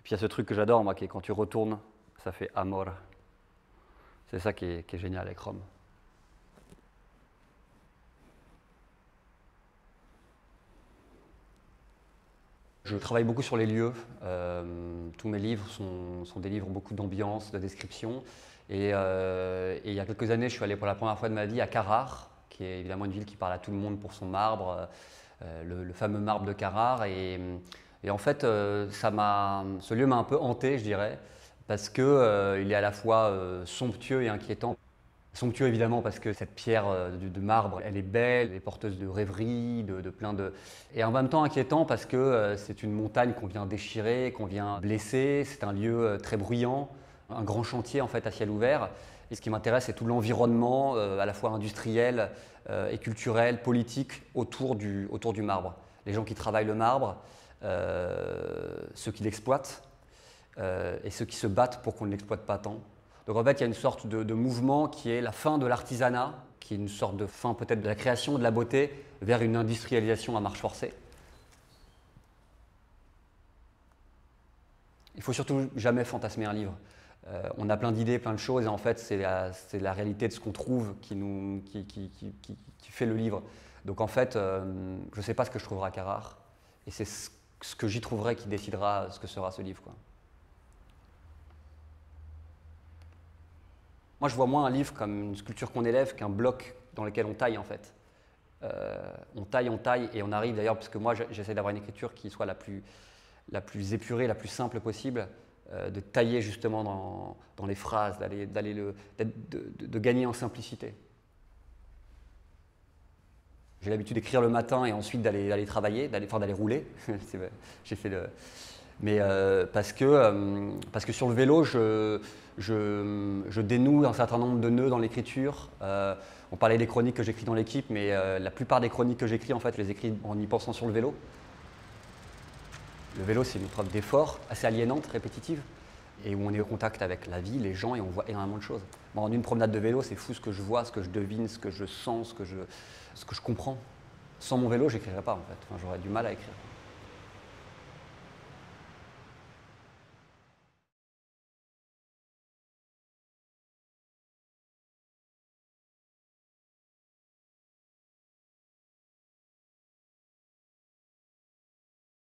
Puis il y a ce truc que j'adore, moi, qui est quand tu retournes, ça fait amor. C'est ça qui est génial avec Rome. Je travaille beaucoup sur les lieux. Tous mes livres sont des livres beaucoup d'ambiance, de description. Et il y a quelques années, je suis allé pour la première fois de ma vie à Carrare, qui est évidemment une ville qui parle à tout le monde pour son marbre, le fameux marbre de Carrare. Et en fait, ce lieu m'a un peu hanté, je dirais, parce qu'il est à la fois somptueux et inquiétant. Somptueux évidemment parce que cette pierre de marbre, elle est belle, elle est porteuse de rêveries, de plein de... Et en même temps inquiétant parce que c'est une montagne qu'on vient déchirer, qu'on vient blesser, c'est un lieu très bruyant, un grand chantier en fait à ciel ouvert. Et ce qui m'intéresse, c'est tout l'environnement à la fois industriel et culturel, politique autour du marbre. Les gens qui travaillent le marbre, ceux qui l'exploitent et ceux qui se battent pour qu'on ne l'exploite pas tant. Donc en fait, il y a une sorte de mouvement qui est la fin de l'artisanat, qui est une sorte de fin peut-être de la création, de la beauté, vers une industrialisation à marche forcée. Il ne faut surtout jamais fantasmer un livre. On a plein d'idées, plein de choses, et en fait, c'est la réalité de ce qu'on trouve qui fait le livre. Donc en fait, je ne sais pas ce que je trouverai à Carrare, et c'est ce que j'y trouverai qui décidera ce que sera ce livre, quoi. Moi, je vois moins un livre comme une sculpture qu'on élève qu'un bloc dans lequel on taille, en fait. On taille, et on arrive d'ailleurs, parce que moi, j'essaie d'avoir une écriture qui soit la plus épurée, la plus simple possible, de tailler justement dans les phrases, de gagner en simplicité. J'ai l'habitude d'écrire le matin et ensuite d'aller travailler, d'aller rouler. J'ai fait le... Mais parce que sur le vélo, je dénoue un certain nombre de nœuds dans l'écriture. On parlait des chroniques que j'écris dans l'équipe, mais la plupart des chroniques que j'écris, en fait, je les écris en y pensant sur le vélo. Le vélo, c'est une épreuve d'effort assez aliénante, répétitive, et où on est au contact avec la vie, les gens, et on voit énormément de choses. En une promenade de vélo, c'est fou ce que je vois, ce que je devine, ce que je sens, ce que je comprends. Sans mon vélo, j'écrirais pas, en fait. Enfin, j'aurais du mal à écrire.